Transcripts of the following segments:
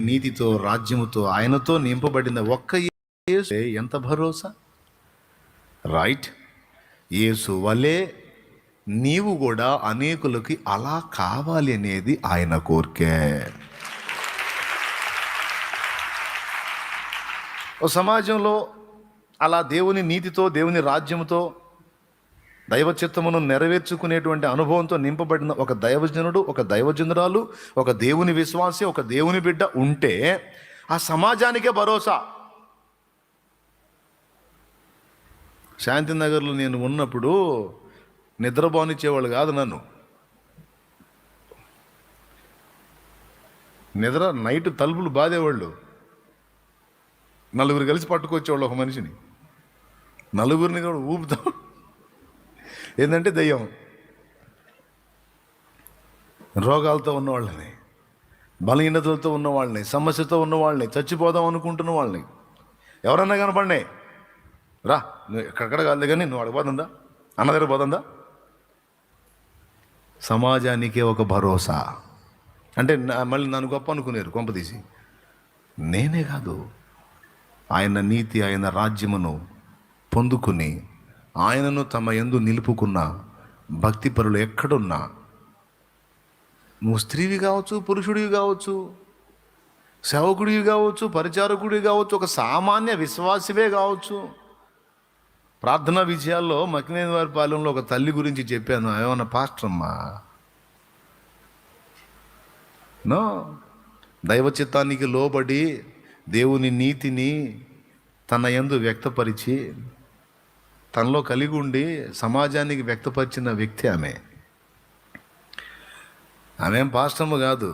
నీతితో రాజ్యముతో ఆయనతో నింపబడిన ఒక్క యేసు ఎంత భరోసా. రైట్, యేసు వలే నీవు కూడా అనేకులకి అలా కావాలి అనేది ఆయన కోరికే. ఓ సమాజంలో అలా దేవుని నీతితో దేవుని రాజ్యముతో దైవ చిత్తమును నెరవేర్చుకునేటువంటి అనుభవంతో నింపబడిన ఒక దైవజనుడు, ఒక దైవజనురాలు, ఒక దేవుని విశ్వాసి, ఒక దేవుని బిడ్డ ఉంటే ఆ సమాజానికే భరోసా. శాంతినగర్లో నేను ఉన్నప్పుడు నిద్రపోనిచ్చేవాళ్ళు కాదు నన్ను. నైట్ తలుపులు బాధేవాళ్ళు. నలుగురు కలిసి పట్టుకొచ్చేవాళ్ళు ఒక మనిషిని. నలుగురిని కూడా ఊపుతాం. ఏంటంటే దయ్యం. రోగాలతో ఉన్నవాళ్ళని, బలహీనతలతో ఉన్నవాళ్ళని, సమస్యతో ఉన్నవాళ్ళని, చచ్చిపోదాం అనుకుంటున్న వాళ్ళని ఎవరన్నా కనపడినాయి, రా నువ్వు ఎక్కడెక్కడ కాదు కానీ నువ్వు అడగబోతుందా, అన్న దగ్గర పోతుందా. సమాజానికే ఒక భరోసా. అంటే మళ్ళీ నన్ను గొప్ప అనుకునేరు కొంపదీసి. నేనే కాదు, ఆయన నీతి ఆయన రాజ్యమును పొందుకుని ఆయనను తమ యందు నిలుపుకున్న భక్తిపరులు ఎక్కడున్నా, నువ్వు స్త్రీవి కావచ్చు, పురుషుడివి కావచ్చు, సేవకుడివి కావచ్చు, పరిచారకుడివి కావచ్చు, ఒక సామాన్య విశ్వాసివే కావచ్చు. ప్రార్థనా విజయాల్లో మకినేని వారి పాలెంలో ఒక తల్లి గురించి చెప్పాను. ఏమన్నా పాస్టరమ్మా? నో, దైవ చిత్తానికి లోబడి దేవుని నీతిని తన యందు వ్యక్తపరిచి తనలో కలిగి ఉండి సమాజానికి వ్యక్తపరిచిన వ్యక్తి ఆమె. ఆమెం పాస్టమ్మ కాదు,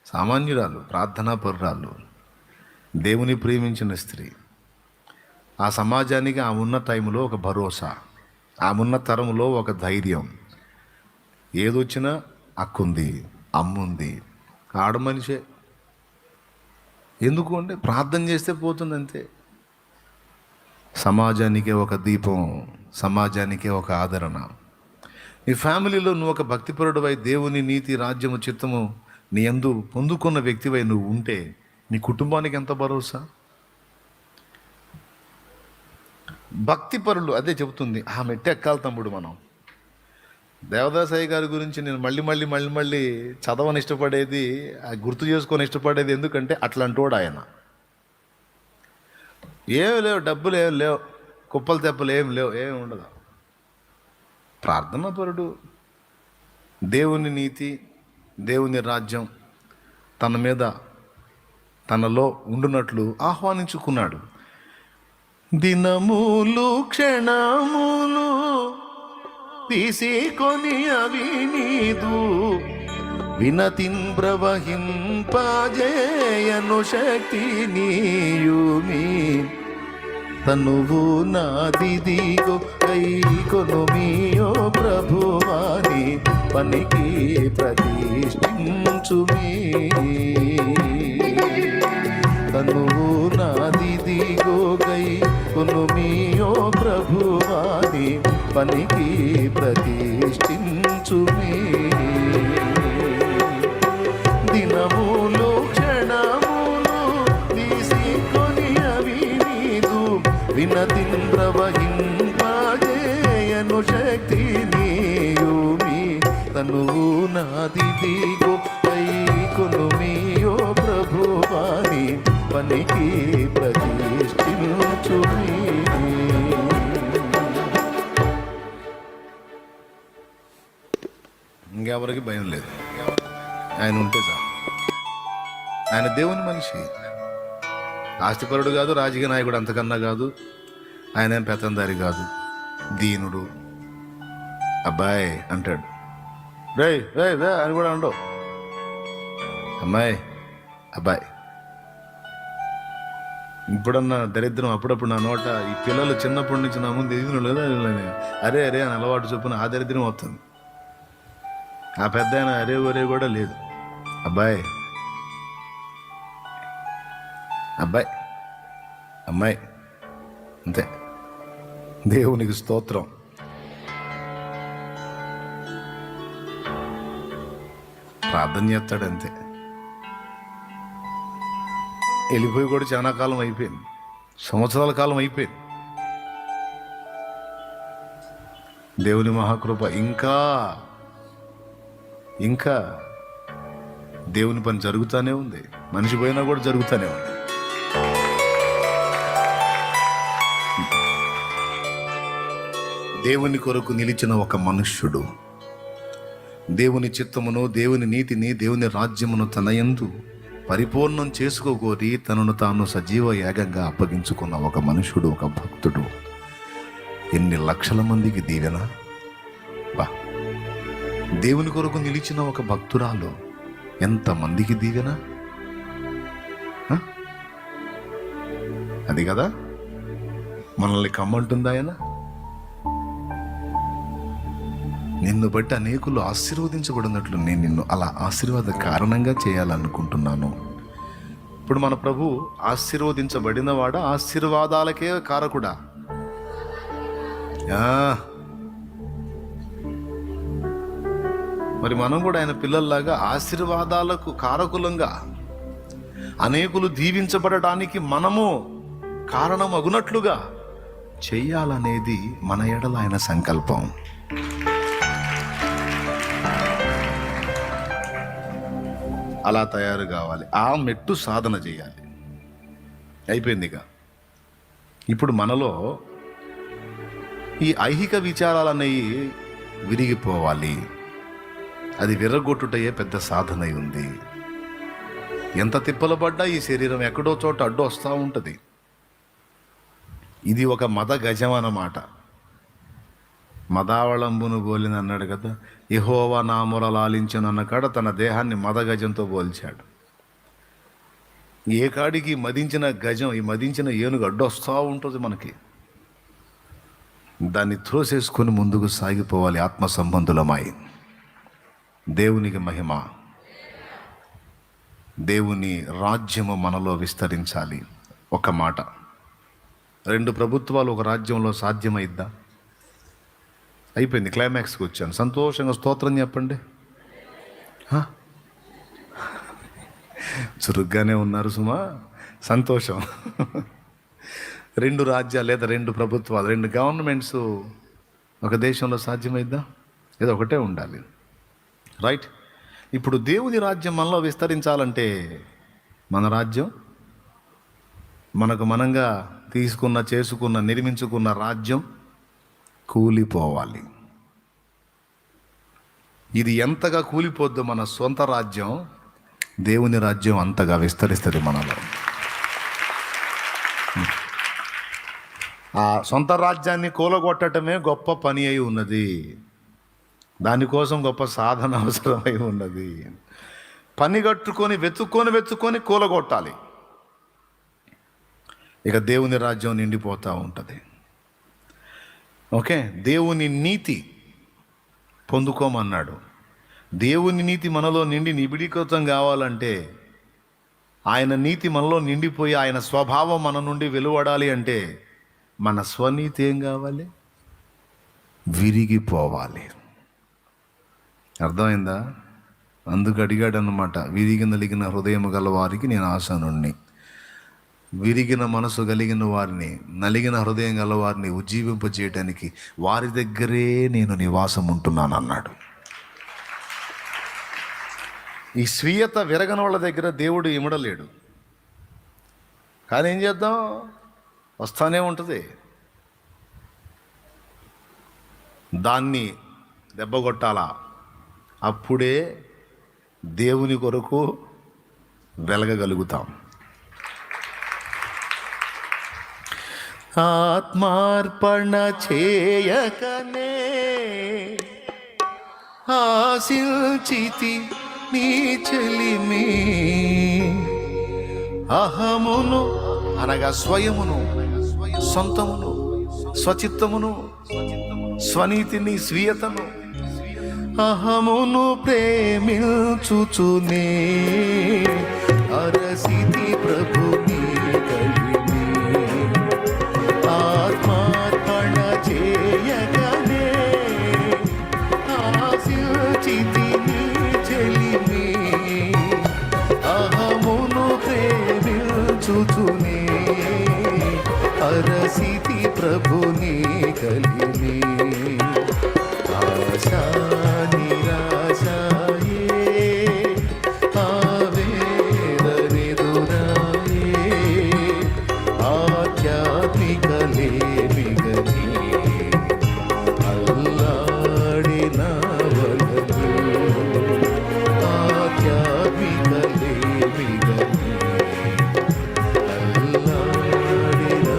సామాన్యురాలు, ప్రార్థనా పరురాలు, దేవుని ప్రేమించిన స్త్రీ. ఆ సమాజానికి ఆమె ఉన్న టైంలో ఒక భరోసా, ఆమె ఉన్న తరంలో ఒక ధైర్యం. ఏదొచ్చినా అక్కుంది, అమ్ముంది, ఆడమనిషే. ఎందుకు అంటే ప్రార్థన చేస్తే పోతుంది అంతే. సమాజానికే ఒక దీపం, సమాజానికే ఒక ఆదరణ. నీ ఫ్యామిలీలో నువ్వు ఒక భక్తిపరుడువై దేవుని నీతి రాజ్యము చిత్తము నీ యందు పొందుకున్న వ్యక్తివై నువ్వు ఉంటే నీ కుటుంబానికి ఎంత భరోసా. భక్తిపరులు అదే చెబుతుంది. ఆ మెట్టు ఎక్కాలి తమ్ముడు. మనం దేవదాసయ్య గారి గురించి నేను మళ్ళీ చదవని ఇష్టపడేది, గుర్తు చేసుకొని ఇష్టపడేది. ఎందుకంటే అట్లాంటోడు ఆయన. ఏమి లేవు, డబ్బులు ఏమి లేవు, కుప్పలు తెప్పలు ఏమి లేవు, ఏమి ఉండదు. ప్రార్థనాపరుడు, దేవుని నీతి దేవుని రాజ్యం తన మీద తనలో ఉండునట్లు ఆహ్వానించుకున్నాడు. దినములు క్షణములు తీసుకొని అవి నీదు వినతిన్ ప్రవహింపజేయను శక్తి నీయుమి. తనువు నాదిదిగో కైకొనుమియో ప్రభువాని పనికి ప్రతిష్ఠించుమి. తనువు నాదిదిగో కైకొనుమియో ప్రభువాని పనికి ప్రతిష్ఠించుమి. దినములు క్షణములు తీసుకొని అవి నీదు వినతిన్ ప్రవహింపజేయను శక్తి నీయుమి. తనువు నాదిదిగో కైకొనుమియో ప్రభువాని పనికి ప్రతిష్ఠించుమి. ఇంకెవరికి భయం లేదు. ఆయన ఉంటే చాలు. ఆయన దేవుని మనిషి, ఆస్తిపరుడు కాదు, రాజకీయ నాయకుడు అంతకన్నా కాదు. ఆయన ఏం పెత్తందారి కాదు, దీనుడు. అబ్బాయి అంటాడు, రే రే రే అని కూడా అండవు. అమ్మాయి అబ్బాయి. ఇప్పుడన్నా దరిద్రం అప్పుడప్పుడు నా నోట ఈ పిల్లలు చిన్నప్పటి నుంచి నా ముందు ఎదిగిన లేదా అరే అరే అని అలవాటు చొప్పున ఆ దరిద్రం వస్తుంది. ఆ పెద్ద ఆయన అరే ఒరే కూడా లేదు. అబ్బాయి అబ్బాయి అమ్మాయి అంతే. దేవునికి స్తోత్రం. ప్రార్థన చేస్తాడు అంతే. వెళ్ళిపోయి కూడా చాలా కాలం అయిపోయింది, సంవత్సరాల కాలం అయిపోయింది. దేవుని మహాకృప ఇంకా ఇంకా దేవుని పని జరుగుతూనే ఉంది. మనిషి పోయినా కూడా జరుగుతూనే ఉంది. దేవుని కొరకు నిలిచిన ఒక మనుష్యుడు దేవుని చిత్తమును, దేవుని నీతిని, దేవుని రాజ్యమును తన యందు పరిపూర్ణం చేసుకోగోరి తనను తాను సజీవ యాగంగా అప్పగించుకున్న ఒక మనుషుడు, ఒక భక్తుడు. ఎన్ని లక్షల మందికి దీవెన! బా, దేవుని కొరకు నిలిచిన ఒక భక్తురాలు ఎంతమందికి దీవెన! అది కదా మనల్ని కమ్మంటుంది ఆయన. నిన్ను బట్టి అనేకులు ఆశీర్వదించబడినట్లు నేను నిన్ను అలా ఆశీర్వాద కారణంగా చేయాలనుకుంటున్నాను. ఇప్పుడు మన ప్రభు ఆశీర్వదించబడినవాడా, ఆశీర్వాదాలకే కారకుడా? మరి మనం కూడా ఆయన పిల్లల్లాగా ఆశీర్వాదాలకు కారకులంగా, అనేకులు దీవించబడటానికి మనము కారణం అగునట్లుగా చెయ్యాలనేది మన ఎడల ఆయన సంకల్పం. అలా తయారు కావాలి, ఆ మెట్టు సాధన చేయాలి. అయిపోయిందిగా. ఇప్పుడు మనలో ఈ ఐహిక విచారాలనేవి విరిగిపోవాలి. అది విర్రగొట్టుటయే పెద్ద సాధన ఉంది. ఎంత తిప్పలు పడ్డా ఈ శరీరం ఎక్కడో చోట అడ్డు వస్తూ ఉంటుంది. ఇది ఒక మద గజం అన్నమాట. మదావళంబును బోలిన అన్నాడు కదా, యెహోవా నా మొర లాలించెను అన్న కాడ తన దేహాన్ని మద గజంతో పోల్చాడు. ఏ కాడికి మదించిన గజం, ఈ మదించిన ఏనుగు అడ్డు వస్తూ ఉంటుంది మనకి. దాన్ని త్రోసేసుకొని ముందుకు సాగిపోవాలి ఆత్మ సంబంధులమై. దేవునికి మహిమ. దేవుని రాజ్యము మనలో విస్తరించాలి. ఒక మాట, 2 ప్రభుత్వాలు ఒక రాజ్యంలో సాధ్యమైద్దా? అయిపోయింది, క్లైమాక్స్కి వచ్చాను. సంతోషంగా స్తోత్రం చెప్పండి. చురుగ్గానే ఉన్నారు సుమా, సంతోషం. 2 రాజ్యాలు లేదా 2 ప్రభుత్వాలు, 2 గవర్నమెంట్స్ ఒక దేశంలో సాధ్యమైద్దా? ఏదో ఒకటే ఉండాలి, రైట్? ఇప్పుడు దేవుని రాజ్యం మనలో విస్తరించాలంటే మన రాజ్యం, మనకు మనంగా చేసుకున్న నిర్మించుకున్న రాజ్యం కూలిపోవాలి. ఇది ఎంతగా కూలిపోద్దో మన సొంత రాజ్యం, దేవుని రాజ్యం అంతగా విస్తరిస్తుంది మనలో. ఆ సొంత రాజ్యాన్ని కూలగొట్టడమే గొప్ప పని అయి ఉన్నది. దానికోసం గొప్ప సాధన అవసరమై ఉన్నది. పని కట్టుకొని వెతుక్కొని కూలగొట్టాలి. ఇక దేవుని రాజ్యం నిండిపోతూ ఉంటుంది. ఓకే, దేవుని నీతి పొందుకోమన్నాడు. దేవుని నీతి మనలో నిండి నిబిడీకృతం కావాలంటే, ఆయన నీతి మనలో నిండిపోయి ఆయన స్వభావం మన నుండి వెలువడాలి అంటే మన స్వనీతి ఏం కావాలి? విరిగిపోవాలి. అర్థమైందా? అందుకు అడిగాడు అన్నమాట, విరిగి నలిగిన హృదయం గల వారికి నేను ఆసనుణ్ణి. విరిగిన మనసు కలిగిన వారిని, నలిగిన హృదయం గల వారిని ఉజ్జీవింపజేయటానికి వారి దగ్గరే నేను నివాసం ఉంటున్నాను అన్నాడు. ఈ స్వీయత విరగన వాళ్ళ దగ్గర దేవుడు ఇమడలేడు. కానీ ఏం చేద్దాం, వస్తానే ఉంటుంది. దాన్ని దెబ్బగొట్టాలా, అప్పుడే దేవుని కొరకు వెలగగలుగుతాం. ఆత్మార్పణ చేయకనే ఆశించితి నీ చెలిమి, అహమును అనగా స్వయమును, సొంతమును, స్వచిత్తమును, స్వనీతిని, స్వీయతను, అహమును ప్రేమించుచునే అరసితి ప్రభుని కలిమి. ఆత్మార్పణ చేయగనే ఆశించితి నీ చెలిమి, అహమును ప్రేమించుచునే పించుచునే అరసితి ప్రభుని కలిమి ఆశా నిరాశయే ఆవేదనెదురాయే ఆధ్యాత్మిక లేమిగని అల్లాడిన వలలు ఆధ్యాత్మిక లేమిగని అల్లాడిన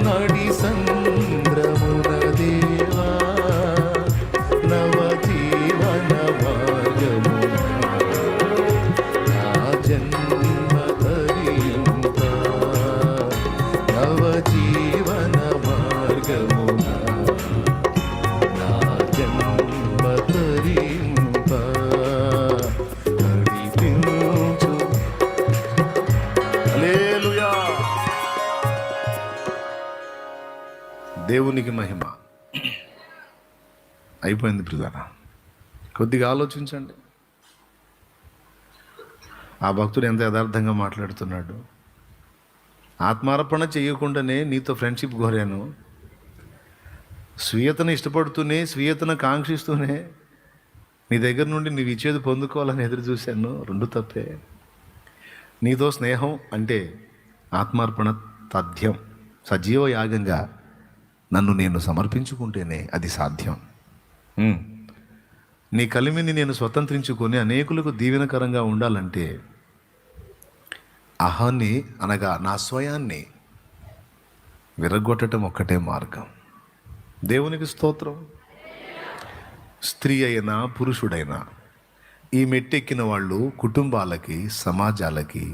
నడి సంద్రమున దేవా నవ జీవన మార్గము నా జన్మ తరింప నవ జీవన మార్గము నా జన్మ తరింప నడిపించు. హల్లెలూయా. దేవునికి మహిమ. అయిపోయింది ప్రియులారా. కొద్దిగా ఆలోచించండి, ఆ భక్తుడు ఎంత యథార్థంగా మాట్లాడుతున్నాడు. ఆత్మార్పణ చేయకుండానే నీతో ఫ్రెండ్షిప్ కోరాను, స్వీయతను ఇష్టపడుతూనే స్వీయతను కాంక్షిస్తూనే నీ దగ్గర నుండి నీవు ఇచ్చేది పొందుకోవాలని ఎదురు చూశాను. రెండు తప్పే. నీతో స్నేహం అంటే ఆత్మార్పణ తథ్యం, సజీవ యాగంగా నన్ను నేను సమర్పించుకుంటేనే అది సాధ్యం. నీ కలిమిని నేను స్వతంత్రించుకొని అనేకులకు దీవెనకరంగా ఉండాలంటే అహాన్ని అనగా నా స్వయాన్ని విరగొట్టడం ఒక్కటే మార్గం. దేవునికి స్తోత్రం. స్త్రీ అయినా పురుషుడైనా ఈ మెట్టెక్కిన వాళ్ళు కుటుంబాలకి, సమాజాలకి,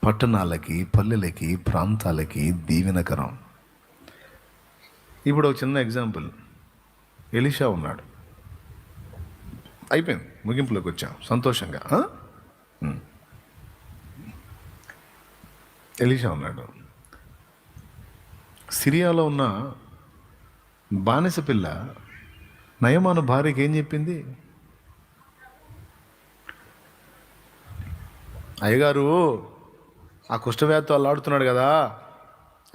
పట్టణాలకి, పల్లెలకి, ప్రాంతాలకి దీవెనకరం. ఇప్పుడు ఒక చిన్న ఎగ్జాంపుల్. ఎలీషా ఉన్నాడు. అయిపోయింది, ముగింపులోకి వచ్చాం సంతోషంగా. ఎలీషా ఉన్నాడు. సిరియాలో ఉన్న బానిస పిల్ల నయమాను భార్యకి ఏం చెప్పింది? అయ్యగారు ఆ కుష్ఠవ్యాధితో అల్లాడుతున్నాడు కదా,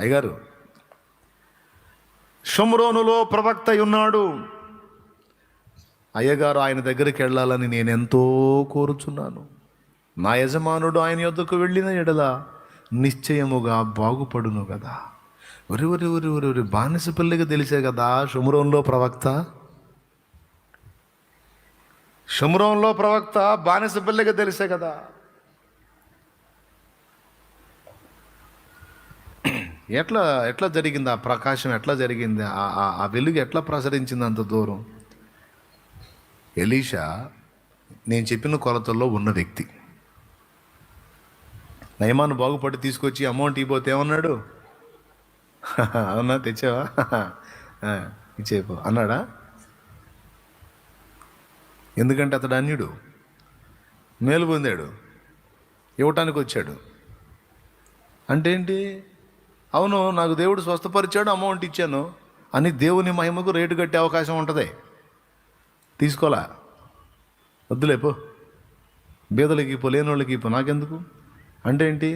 అయ్యగారు షోమ్రోనులో ప్రవక్త ఉన్నాడు, అయ్యగారు ఆయన దగ్గరికి వెళ్ళాలని నేనెంతో కోరుచున్నాను. నా యజమానుడు ఆయన యొద్దకు వెళ్ళిన ఎడల నిశ్చయముగా బాగుపడును కదా. ఒరి ఒరి ఒరి ఒరి ఒరి బానిస పిల్లకి తెలిసే కదా షోమ్రోన్లో ప్రవక్త. షోమ్రోన్లో ప్రవక్త బానిస పిల్లకి తెలిసే కదా. ఎట్లా జరిగింది ఆ ప్రకాశం? ఎట్లా జరిగింది ఆ వెలుగు? ఎట్లా ప్రసరించింది అంత దూరం? ఎలీషా నేను చెప్పిన కొలతల్లో ఉన్న వ్యక్తి. నయమాను బాగుపడి తీసుకొచ్చి అమౌంట్ ఇవ్వబోతే ఏమన్నాడు? అవునా, తెచ్చావా, ఇచ్చేపో అన్నాడా? ఎందుకంటే అతడు అన్యుడు, మేలు పొందాడు, ఇవ్వటానికి వచ్చాడు. అంటే ఏంటి? అవును, నాకు దేవుడు స్వస్థపరిచాడు, అమౌంట్ ఇచ్చాను అని దేవుని మహిమకు రేటు కట్టే అవకాశం ఉంటుంది. తీసుకోలే, వద్దులేపో, బీదలకి పో, లేనోళ్ళకి పో, నాకెందుకు అంటే ఏంటి?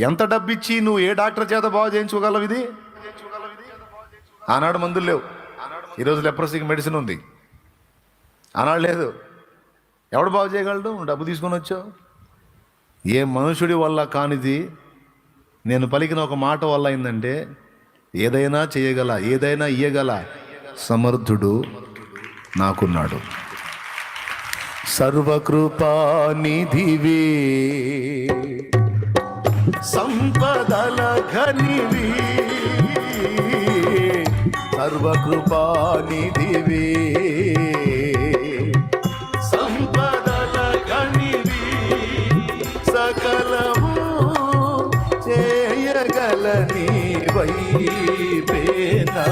ఎంత డబ్బిచ్చి నువ్వు ఏ డాక్టర్ చేత బాగు చేయించుకోగలవు? ఇది ఆనాడు మందులు లేవు, ఈరోజు లెప్రసీకి మెడిసిన్ ఉంది. ఆనాడు లేదు. ఎవడు బాగు చేయగలడు? నువ్వు డబ్బు తీసుకొని వచ్చావు. ఏ మనుషుడి వల్ల కానిది నేను పలికిన ఒక మాట వల్ల అయిందంటే ఏదైనా చేయగల, ఏదైనా ఇయ్యగల సమర్థుడు నాకున్నాడు. సర్వకృపానిధివే, సంపదల ఘనివి, సర్వకృపానిధివే, సంపదల ఘనివి, సకలము చేయగలని వైపేనా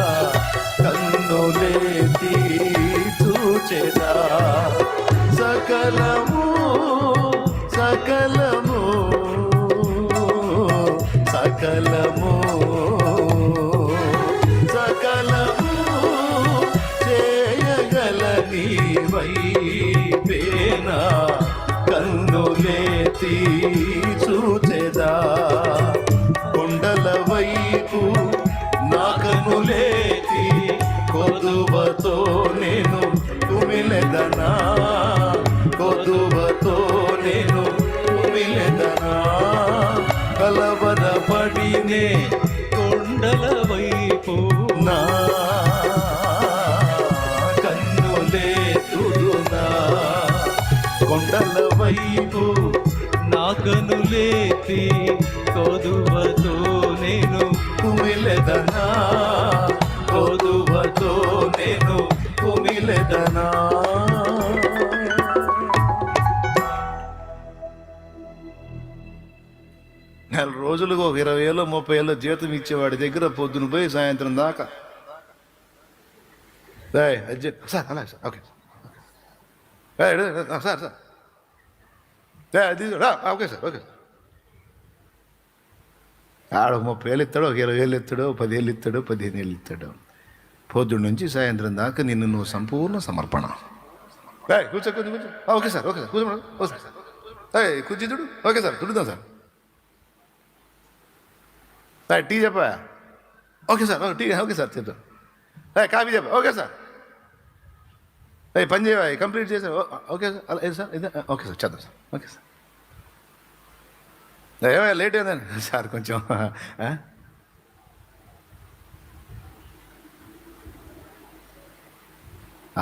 కన్నులేతి చూచెదా. సకలము సకలము సకలము సకలము చేయగ వైపు నా కనులేతి కొదువతో నేను కుమిలెదనా, కొదువతో నేను కుమిలెదనా. నెల రోజులకు ఒక 20,000 30,000 జీతం ఇచ్చేవాడి దగ్గర పొద్దున పోయి సాయంత్రం దాకా సార్ అలాగే sir okay sir okay sir okay sir ఆడ 30,000 ఇస్తాడు, ఒక 20,000 ఇస్తాడు, 10,000 ఇస్తాడు, 15,000 ఇస్తాడు. పొద్దున్న నుంచి సాయంత్రం దాకా నిన్ను నువ్వు సంపూర్ణ సమర్పణ. కూర్చో కూర్చో కూర్చో ఓకే సార్ ఓకే సార్ కూర్చోమా ఓకే సార్ కూర్చుడు ఓకే సార్ చూద్దాం సార్. టీ చెప్పా okay sir tea okay sir చెప్తాం. కాఫీ చెప్పా ఓకే సార్. పని చేయవా కంప్లీట్ చేసా ఓకే సార్ అలా సార్ ఇదే ఓకే సార్ చేద్దాం సార్ ఓకే సార్. ఏమైనా లేట్ అయిందండి సార్ కొంచెం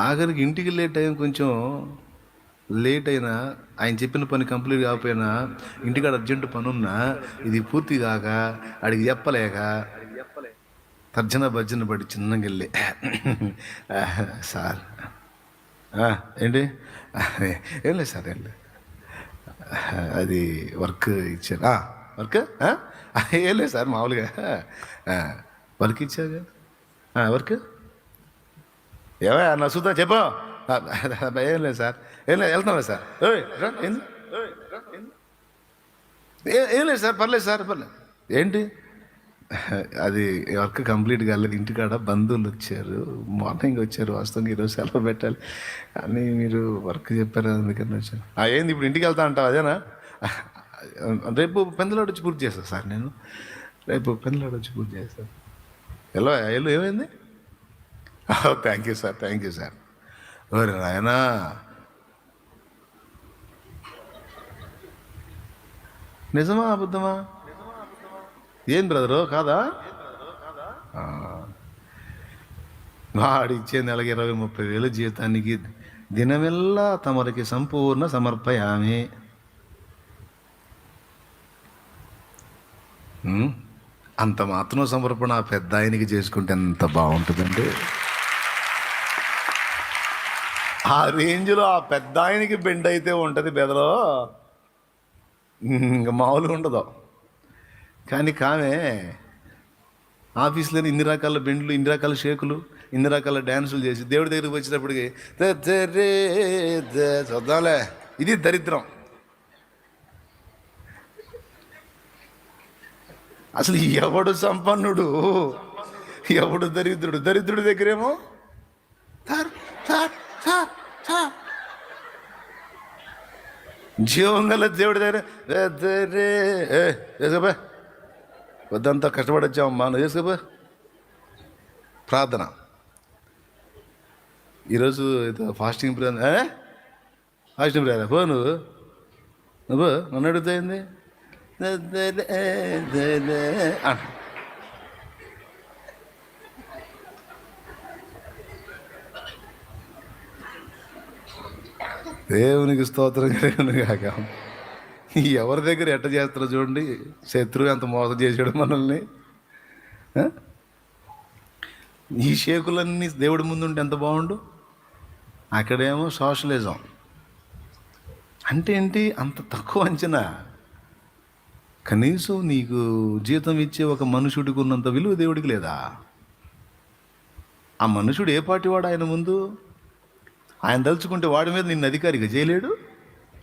ఆఖరికి ఇంటికి లేట్ అయ్యాం. కొంచెం లేట్ అయినా ఆయన చెప్పిన పని కంప్లీట్ కాకపోయినా ఇంటికాడ అర్జెంటు పని ఉన్నా ఇది పూర్తి కాక అడిగి చెప్పలేక తర్జన భర్జన పడి చిన్నగా వెళ్ళి సార్ ఏంటి ఏం లేదు సార్ ఏం లేదు అది వర్క్ ఇచ్చారు వర్క్ ఏం లేదు సార్ మామూలుగా వర్క్ ఇచ్చారు కదా వర్క్ ఏమో నచ్చుతా చెప్పు. ఏం లేదు సార్ ఏం లేదు వెళ్తున్నాం సార్ ఏం లేదు సార్ పర్లేదు సార్ పర్లేదు. ఏంటి అది వర్క్ కంప్లీట్ కాలేదు, ఇంటికాడ బంధువులు వచ్చారు, మార్నింగ్ వచ్చారు, వాస్తవంగా ఈరోజు సెలవు పెట్టాలి కానీ మీరు వర్క్ చెప్పారు అందుకని వచ్చాను. ఏంది ఇప్పుడు ఇంటికి వెళ్తా అంటావు అదేనా? రేపు పెందలాడు వచ్చి పూర్తి చేస్తాను సార్ నేను, రేపు పెందలాడు వచ్చి పూర్తి చేస్తాను. ఎల్లు ఏమైంది? Thank you sir thank you sir. ఓరే నాయనా నిజమా అబద్ధమా? ఏం బ్రదరు కాదా? వాడిచ్చే నెలకి 20,000-30,000 జీతానికి దినమెల్లా తమరికి సంపూర్ణ సమర్పయామి. అంత మాత్రం సమర్పణ పెద్ద ఆయనకి చేసుకుంటే ఎంత బాగుంటుందండి. ఆ రేంజ్లో ఆ పెద్ద ఆయనకి బెండ్ అయితే ఉంటుంది బెదరో, ఇంకా మామూలుగా ఉండదు. కానీ కామే ఆఫీస్లోని ఇన్ని రకాల బెండ్లు, ఇన్ని రకాల షేకులు, ఇన్ని రకాల డ్యాన్సులు చేసి దేవుడి దగ్గరికి వచ్చినప్పటికి చూద్దాంలే. ఇది దరిద్రం. అసలు ఎవడు సంపన్నుడు ఎవడు దరిద్రుడు? దరిద్రుడి దగ్గరేమో జీవం గల దేవుడి దగ్గర వేసుకోబా వద్దంతా కష్టపడి వచ్చామమ్మా నువ్వు వేసుకోబా. ప్రార్థన ఈరోజు ఫాస్టింగ్ ప్రేయర్, ఫాస్టింగ్ ప్రేయర్ పో నువ్వు నన్ను అడుగుతాయింది. దేవునికి స్తోత్రం కలిగిన కాక. ఎవరి దగ్గర ఎట్ట చేస్తారో చూడండి. శత్రువు ఎంత మోసం చేసాడు మనల్ని. ఈ షేకులన్నీ దేవుడి ముందు ఉంటే ఎంత బాగుండు. అక్కడేమో సోషలిజం అంటే ఏంటి? అంత తక్కువ అంచనా. కనీసం నీకు జీతం ఇచ్చే ఒక మనుషుడికి ఉన్నంత విలువ దేవుడికి లేదా? ఆ మనుషుడు ఏ పార్టీ వాడు ఆయన ముందు? ఆయన తలుచుకుంటే వాడి మీద నిన్ను అధికారిగా చేయలేడు.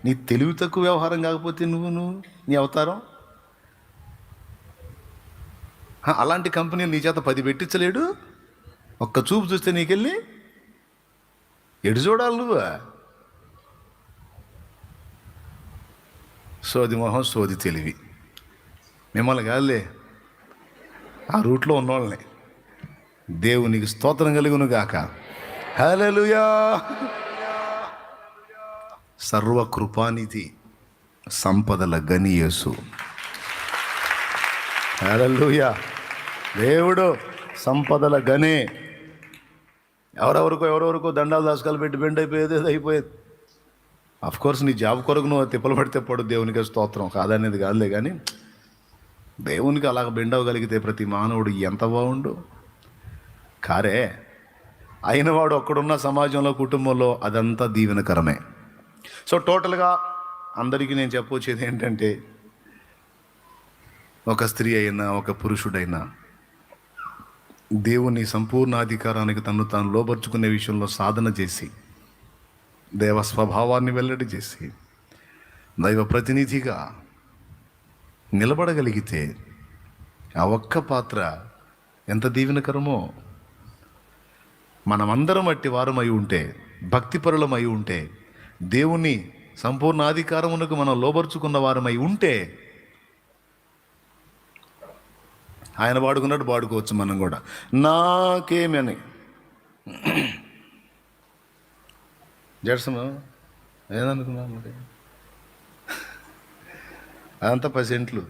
నీ తెలివి తక్కువ వ్యవహారం కాకపోతే నువ్వు నీ అవతారం. అలాంటి కంపెనీలు నీ చేత 10 పెట్టించలేడు. ఒక్క చూపు చూస్తే నీకెళ్ళి ఎడు చూడాలి నువ్వు. సోది మొహం సోది తెలివి. మిమ్మల్ని కాదులే, ఆ రూట్లో ఉన్నవాళ్ళని. దేవునికి స్తోత్రం కలుగును గాక. హల్లెలూయా. సర్వకృపానిధి సంపదల గని యేసు. హల్లెలూయా. దేవుడు సంపదల గనే. ఎవరెవరికో దండాలు దాసుకాలు పెట్టి బెండ్ అయిపోయేది, అయిపోయేది. అఫ్ కోర్స్ నీ జాబ్ కొరకు నువ్వు తిప్పలు పడితే పడు, దేవునికి స్తోత్రం, కాదనేది కాదులే. కానీ దేవునికి అలాగ బెండవగలిగితే ప్రతి మానవుడు ఎంత బాగుండు కారే. అయిన వాడు ఒక్కడున్న సమాజంలో, కుటుంబంలో అదంతా దీవెనకరమే. సో టోటల్గా అందరికీ నేను చెప్పొచ్చేది ఏంటంటే, ఒక స్త్రీ అయినా ఒక పురుషుడైనా దేవుని సంపూర్ణ అధికారానికి తను తాను లోబర్చుకునే విషయంలో సాధన చేసి, దేవ స్వభావాన్ని వెల్లడి చేసి, దైవ ప్రతినిధిగా నిలబడగలిగితే ఆ ఒక్క పాత్ర ఎంత దీవెనకరమో. మనమందరం అట్టి వారమై ఉంటే, భక్తిపరులమై ఉంటే, దేవుని సంపూర్ణ అధికారమునకు మనం లోబర్చుకున్న వారమై ఉంటే, ఆయన వాడుకున్నట్టు వాడుకోవచ్చు మనం కూడా. నాకేమి అని జడ్సము ఏదనుకున్నా మరి, అదంతా 10 సెంట్లు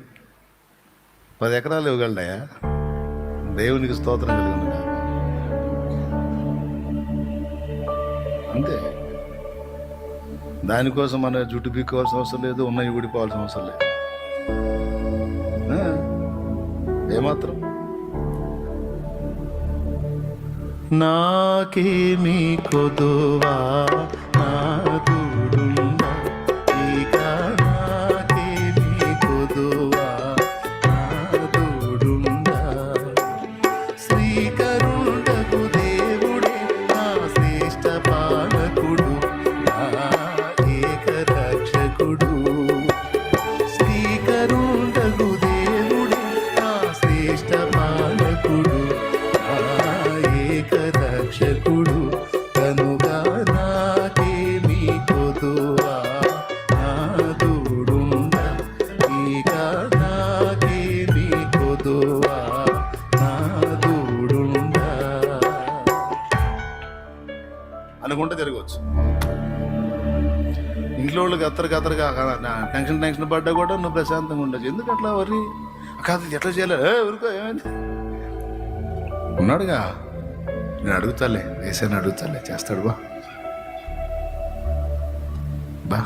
10 ఎకరాలు ఇవ్వగలడాయా? దేవునికి స్తోత్రం కలిగిందా? అంతే. దానికోసం మన జుట్టు పీక్కోవాల్సిన అవసరం లేదు, ఉన్నవి ఊడిపోవాల్సిన అవసరం లేదు. ఏమాత్రం. నాకేమీ కొదువా నా తోడుండా, ఇక నాకేమీ కొదువా నా తోడుండా. శ్రీకరుండకు దేవుడే నా శ్రేష్ఠ పాలకుడు, నా ఏక రక్షకుడు. శ్రీకరుండకు దేవుడే నా శ్రేష్ఠ పాలకుడు, నా ఏక రక్షకుడు. కనుగా నాకేమీ కొదువా నా తోడుండా, ఇక నాకేమీ కొదువా నా తోడుండా అనుకుంటే జరగవచ్చు. ఇంట్లో వాళ్ళకి అత్తరగా టెన్షన్ పడ్డా కూడా నువ్వు ప్రశాంతంగా ఉండొచ్చు. ఎందుకు అట్లా వరి కాదు, ఎట్లా చేయాలి, ఊరుకో, ఏమైంది ఉన్నాడుగా, నేను అడుగుతాలే, వేసాను అడుగుతాలే, చేస్తాడు. బా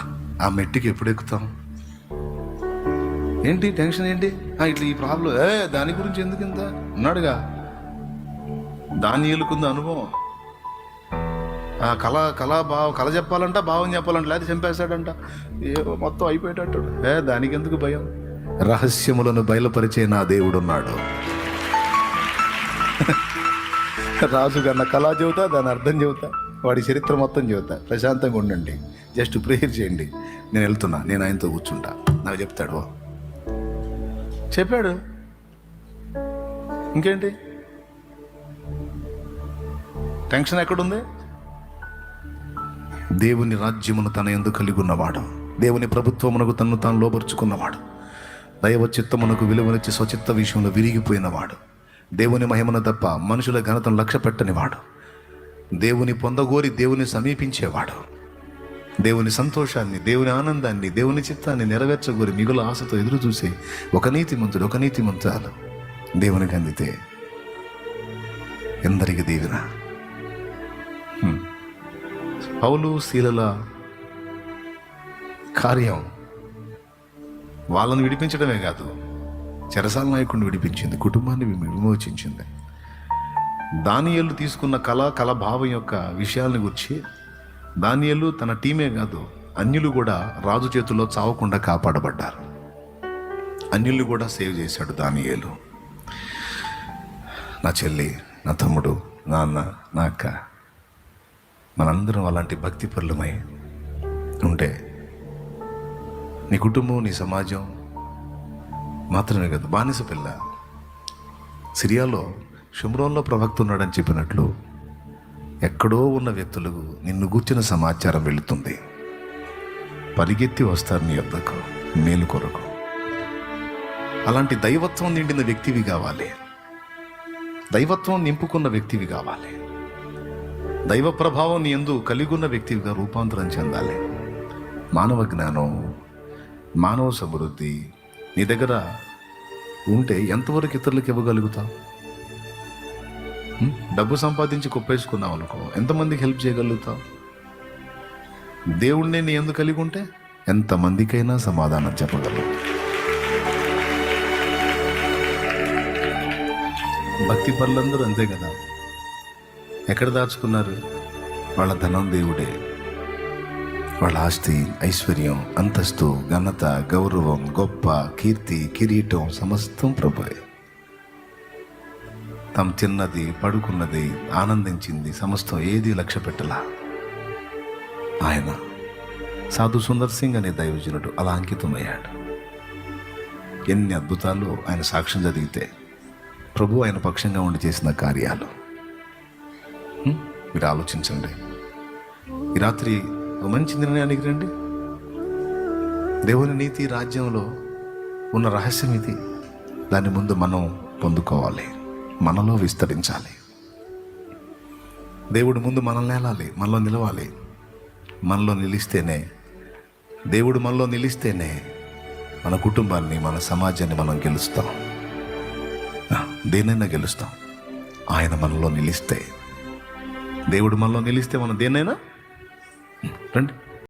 ఆ మెట్టికి ఎప్పుడు ఎక్కుతాం? ఏంటి టెన్షన్ ఏంటి, ఇట్లా ఈ ప్రాబ్లం, దాని గురించి ఎందుకు ఇంత? ఉన్నాడుగా. దానియేలుకుంది అనుభవం. కళ చెప్పాలంట, భావం చెప్పాలంట, లేదా చంపేస్తాడంట, మొత్తం అయిపోయేటట్టు. దానికి ఎందుకు భయం? రహస్యములను బయలుపరిచే నా దేవుడున్నాడు. రాజు కన్నా కళ చెబుతా, దాని అర్థం చెబుతా, వాడి చరిత్ర మొత్తం చెబుతా. ప్రశాంతంగా ఉండండి, జస్ట్ ప్రేయర్ చేయండి. నేను వెళ్తున్నా, నేను ఆయనతో కూర్చుంటా, నాకు చెప్తాడు. చెప్పాడు, ఇంకేంటి టెన్షన్ ఎక్కడుంది? దేవుని రాజ్యమును తన యందు కలిగి ఉన్నవాడు, దేవుని ప్రభుత్వమునకు తను తాను లోబర్చుకున్నవాడు, దైవ చిత్తమునకు విలువనిచ్చి స్వచిత్త విషయంలో విరిగిపోయినవాడు, దేవుని మహిమను తప్ప మనుషుల ఘనతను లక్ష్య పెట్టనివాడు, దేవుని పొందగోరి దేవుని సమీపించేవాడు, దేవుని సంతోషాన్ని, దేవుని ఆనందాన్ని, దేవుని చిత్తాన్ని నెరవేర్చగోరి మిగుల ఆశతో ఎదురు చూసే ఒక నీతిమంతురాలు దేవునికి అందితే ఎందరికి దీవెన. పౌలు శీలల కార్యం వాళ్ళని విడిపించడమే కాదు, చెరసాల నాయకుడిని విడిపించింది, కుటుంబాన్ని విమోచించింది. దానియేలు తీసుకున్న కళ భావం యొక్క విషయాలను గురించి దానియేలు తన టీమే కాదు, అన్యులు కూడా రాజు చేతుల్లో చావకుండా కాపాడబడ్డారు. అన్యుల్ని కూడా సేవ్ చేశాడు దానియేలు. నా చెల్లి, నా తమ్ముడు, నా అన్న, నా అక్క, మనందరం అలాంటి భక్తి పరులమై ఉంటే నీ కుటుంబం, నీ సమాజం మాత్రమే కాదు, బానిస పిల్ల సిరియాలో షుమ్రోన్లో ప్రవక్త ఉన్నాడని చెప్పినట్లు ఎక్కడో ఉన్న వ్యక్తులకు నిన్ను గూర్చిన సమాచారం వెళుతుంది, పరిగెత్తి వస్తారు నీ వద్దకు మేలు కొరకు. అలాంటి దైవత్వం నిండిన వ్యక్తివి కావాలి, దైవత్వం నింపుకున్న వ్యక్తివి కావాలి, దైవ ప్రభావం నీ యందు కలిగి ఉన్న వ్యక్తివిగా రూపాంతరం చెందాలి. మానవ జ్ఞానం, మానవ సమృద్ధి నీ దగ్గర ఉంటే ఎంతవరకు ఇతరులకు ఇవ్వగలుగుతావు? డబ్బు సంపాదించి కుప్పేసుకున్నావు అనుకో, ఎంతమందికి హెల్ప్ చేయగలుగుతావు? దేవుణ్ణి నీ ఎందుకు కలిగి ఉంటే ఎంతమందికైనా సమాధానం చెప్పగలవు. భక్తి పరులందరూ అంతే కదా. ఎక్కడ దాచుకున్నారు? వాళ్ళ ధనం దేవుడే, వాళ్ళ ఆస్తి, ఐశ్వర్యం, అంతస్తు, ఘనత, గౌరవం, గొప్ప కీర్తి, కిరీటం సమస్తం ప్రభువే. తాము తిన్నది, పడుకున్నది, ఆనందించింది సమస్తం ఏది లక్ష్య పెట్టలా. ఆయన సాధు సుందర్ సింగ్ అనే దైవజనుడు అలా అంకితమయ్యాడు. ఎన్ని అద్భుతాలు ఆయన సాక్ష్యం జరిగితే ప్రభు ఆయన పక్షంగా ఉండి చేసిన కార్యాలు మీరు ఆలోచించండి. ఈ రాత్రి ఒక మంచి నిర్ణయానికి రండి. దేవుని నీతి రాజ్యంలో ఉన్న రహస్యం ఇది. దాని ముందు మనం పొందుకోవాలి, మనలో విస్తరించాలి. దేవుడి ముందు మనల్ని నేలాలి, మనలో నిలవాలి. మనలో నిలిస్తేనే, దేవుడు మనలో నిలిస్తేనే మన కుటుంబాన్ని, మన సమాజాన్ని మనం గెలుస్తాం. దేన్నైనా గెలుస్తాం. ఆయన మనలో నిలిస్తే, దేవుడు మనలో నిలిస్తే మనం దేన్నైనా. రండి.